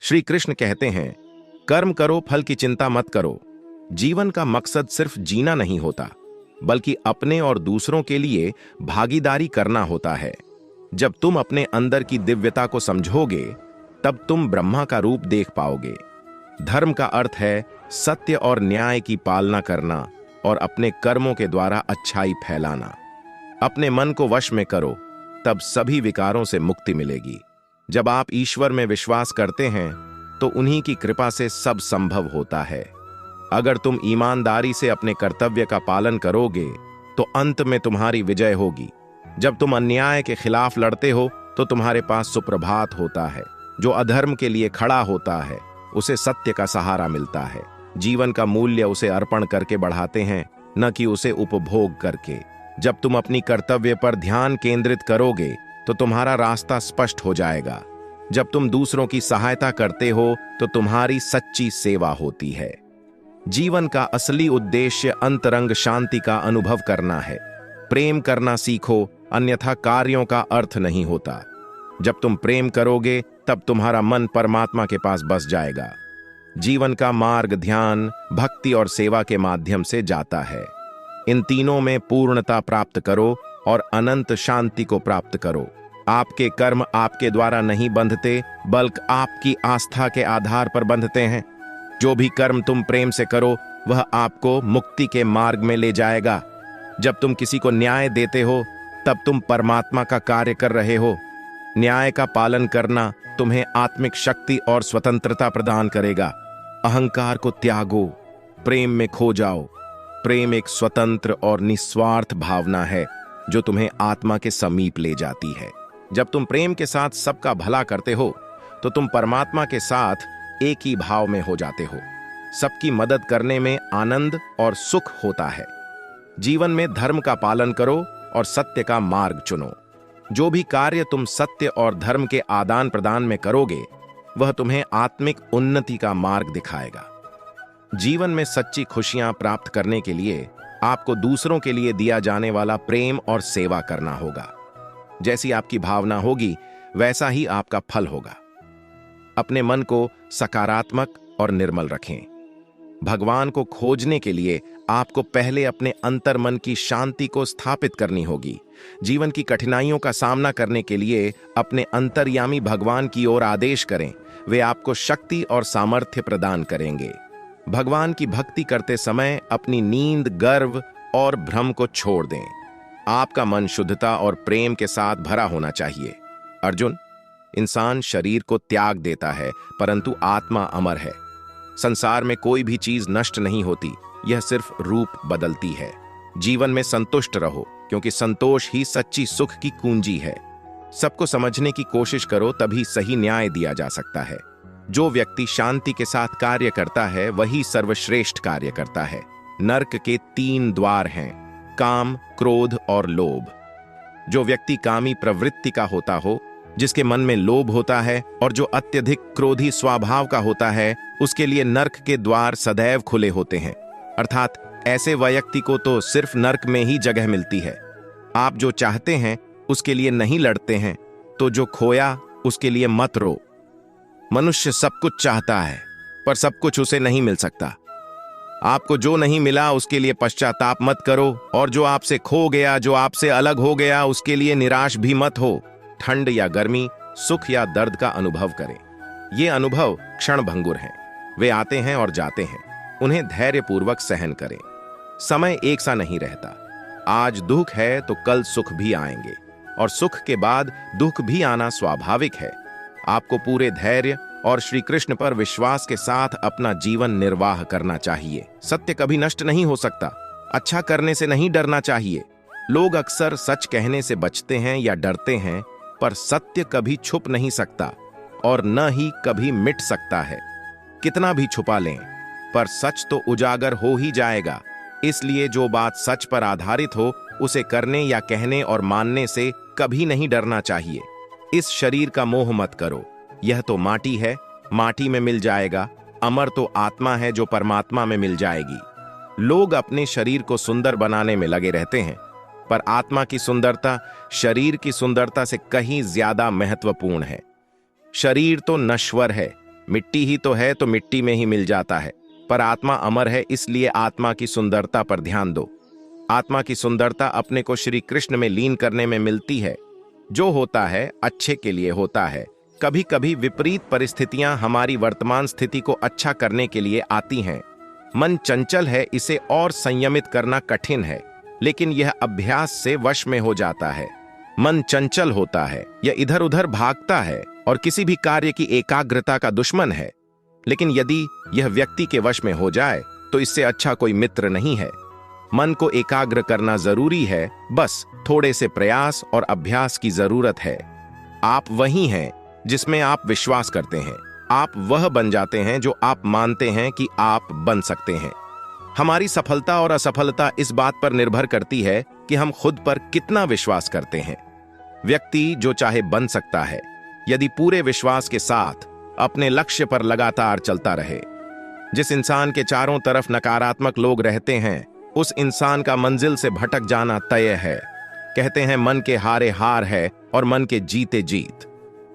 श्री कृष्ण कहते हैं, कर्म करो, फल की चिंता मत करो। जीवन का मकसद सिर्फ जीना नहीं होता, बल्कि अपने और दूसरों के लिए भागीदारी करना होता है। जब तुम अपने अंदर की दिव्यता को समझोगे, तब तुम ब्रह्मा का रूप देख पाओगे। धर्म का अर्थ है सत्य और न्याय की पालना करना और अपने कर्मों के द्वारा अच्छाई फैलाना। अपने मन को वश में करो, तब सभी विकारों से मुक्ति मिलेगी। जब आप ईश्वर में विश्वास करते हैं, तो उन्हीं की कृपा से सब संभव होता है। अगर तुम ईमानदारी से अपने कर्तव्य का पालन करोगे, तो अंत में तुम्हारी विजय होगी। जब तुम अन्याय के खिलाफ लड़ते हो, तो तुम्हारे पास सुप्रभात होता है। जो अधर्म के लिए खड़ा होता है, उसे सत्य का सहारा मिलता है। जीवन का मूल्य उसे अर्पण करके बढ़ाते हैं, न कि उसे उपभोग करके। जब तुम अपनी कर्तव्य पर ध्यान केंद्रित करोगे, तो तुम्हारा रास्ता स्पष्ट हो जाएगा। जब तुम दूसरों की सहायता करते हो, तो तुम्हारी सच्ची सेवा होती है। जीवन का असली उद्देश्य अंतरंग शांति का अनुभव करना है। प्रेम करना सीखो, अन्यथा कार्यों का अर्थ नहीं होता। जब तुम प्रेम करोगे, तब तुम्हारा मन परमात्मा के पास बस जाएगा। जीवन का मार्ग ध्यान, भक्ति और सेवा के माध्यम से जाता है। इन तीनों में पूर्णता प्राप्त करो और अनंत शांति को प्राप्त करो। आपके कर्म आपके द्वारा नहीं बंधते, बल्कि आपकी आस्था के आधार पर बंधते हैं। जो भी कर्म तुम प्रेम से करो, वह आपको मुक्ति के मार्ग में ले जाएगा। जब तुम किसी को न्याय देते हो, तब तुम परमात्मा का कार्य कर रहे हो। न्याय का पालन करना तुम्हें आत्मिक शक्ति और स्वतंत्रता प्रदान करेगा। अहंकार को त्यागो, प्रेम में खो जाओ। प्रेम एक स्वतंत्र और निस्वार्थ भावना है, जो तुम्हें आत्मा के समीप ले जाती है। जब तुम प्रेम के साथ सबका भला करते हो, तो तुम परमात्मा के साथ एक ही भाव में हो जाते हो। सबकी मदद करने में आनंद और सुख होता है। जीवन में धर्म का पालन करो और सत्य का मार्ग चुनो। जो भी कार्य तुम सत्य और धर्म के आदान प्रदान में करोगे, वह तुम्हें आत्मिक उन्नति का मार्ग दिखाएगा। जीवन में सच्ची खुशियां प्राप्त करने के लिए आपको दूसरों के लिए दिया जाने वाला प्रेम और सेवा करना होगा। जैसी आपकी भावना होगी, वैसा ही आपका फल होगा। अपने मन को सकारात्मक और निर्मल रखें। भगवान को खोजने के लिए आपको पहले अपने अंतर्मन की शांति को स्थापित करनी होगी। जीवन की कठिनाइयों का सामना करने के लिए अपने अंतर्यामी भगवान की ओर आदेश करें। वे आपको शक्ति और सामर्थ्य प्रदान करेंगे। भगवान की भक्ति करते समय अपनी नींद, गर्व और भ्रम को छोड़ दें। आपका मन शुद्धता और प्रेम के साथ भरा होना चाहिए। अर्जुन, इंसान शरीर को त्याग देता है, परंतु आत्मा अमर है। संसार में कोई भी चीज नष्ट नहीं होती, यह सिर्फ रूप बदलती है। जीवन में संतुष्ट रहो, क्योंकि संतोष ही सच्ची सुख की कुंजी है। सबको समझने की कोशिश करो, तभी सही न्याय दिया जा सकता है। जो व्यक्ति शांति के साथ कार्य करता है, वही सर्वश्रेष्ठ कार्य करता है। नर्क के 3 द्वार हैं, काम, क्रोध और लोभ। जो व्यक्ति कामी प्रवृत्ति का होता हो, जिसके मन में लोभ होता है और जो अत्यधिक क्रोधी स्वभाव का होता है, उसके लिए नर्क के द्वार सदैव खुले होते हैं। अर्थात ऐसे व्यक्ति को तो सिर्फ नर्क में ही जगह मिलती है। आप जो चाहते हैं उसके लिए नहीं लड़ते हैं, तो जो खोया उसके लिए मत रो। मनुष्य सब कुछ चाहता है, पर सब कुछ उसे नहीं मिल सकता। आपको जो नहीं मिला उसके लिए पश्चाताप मत करो, और जो आपसे खो गया, जो आपसे अलग हो गया, उसके लिए निराश भी मत हो। ठंड या गर्मी, सुख या दर्द का अनुभव करें। ये अनुभव क्षणभंगुर हैं। वे आते हैं और जाते हैं। उन्हें धैर्यपूर्वक सहन करें। समय एक सा नहीं रहता। आज दुख है तो कल सुख भी आएंगे, और सुख के बाद दुख भी आना स्वाभाविक है। आपको पूरे धैर्य और श्री कृष्ण पर विश्वास के साथ अपना जीवन निर्वाह करना चाहिए। सत्य कभी नष्ट नहीं हो सकता। अच्छा करने से नहीं डरना चाहिए। लोग अक्सर सच कहने से बचते हैं या डरते हैं, पर सत्य कभी छुप नहीं सकता और न ही कभी मिट सकता है। कितना भी छुपा लें, पर सच तो उजागर हो ही जाएगा। इसलिए जो बात सच पर आधारित हो, उसे करने या कहने और मानने से कभी नहीं डरना चाहिए। इस शरीर का मोह मत करो। यह तो माटी है, माटी में मिल जाएगा। अमर तो आत्मा है, जो परमात्मा में मिल जाएगी। लोग अपने शरीर को सुंदर बनाने में लगे रहते हैं, पर आत्मा की सुंदरता शरीर की सुंदरता से कहीं ज्यादा महत्वपूर्ण है। शरीर तो नश्वर है, मिट्टी ही तो है तो मिट्टी में ही मिल जाता है, पर आत्मा अमर है, इसलिए आत्मा की सुंदरता पर ध्यान दो। आत्मा की सुंदरता अपने को श्री कृष्ण में लीन करने में मिलती है। जो होता है अच्छे के लिए होता है। कभी कभी विपरीत परिस्थितियां हमारी वर्तमान स्थिति को अच्छा करने के लिए आती हैं। मन चंचल है, इसे और संयमित करना कठिन है, लेकिन यह अभ्यास से वश में हो जाता है। मन चंचल होता है, यह इधर उधर भागता है और किसी भी कार्य की एकाग्रता का दुश्मन है। लेकिन यदि यह व्यक्ति के वश में हो जाए तो इससे अच्छा कोई मित्र नहीं है। मन को एकाग्र करना जरूरी है, बस थोड़े से प्रयास और अभ्यास की जरूरत है। आप वही हैं जिसमें आप विश्वास करते हैं। आप वह बन जाते हैं जो आप मानते हैं कि आप बन सकते हैं। हमारी सफलता और असफलता इस बात पर निर्भर करती है कि हम खुद पर कितना विश्वास करते हैं। व्यक्ति जो चाहे बन सकता है, यदि पूरे विश्वास के साथ अपने लक्ष्य पर लगातार चलता रहे। जिस इंसान के चारों तरफ नकारात्मक लोग रहते हैं, उस इंसान का मंजिल से भटक जाना तय है। कहते हैं मन के हारे हार है और मन के जीते जीत।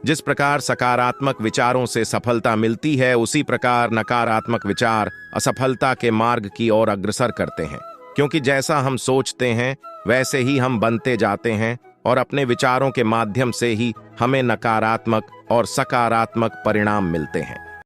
जिस प्रकार सकारात्मक विचारों से सफलता मिलती है, उसी प्रकार नकारात्मक विचार असफलता के मार्ग की ओर अग्रसर करते हैं। क्योंकि जैसा हम सोचते हैं वैसे ही हम बनते जाते हैं और अपने विचारों के माध्यम से ही हमें नकारात्मक और सकारात्मक परिणाम मिलते हैं।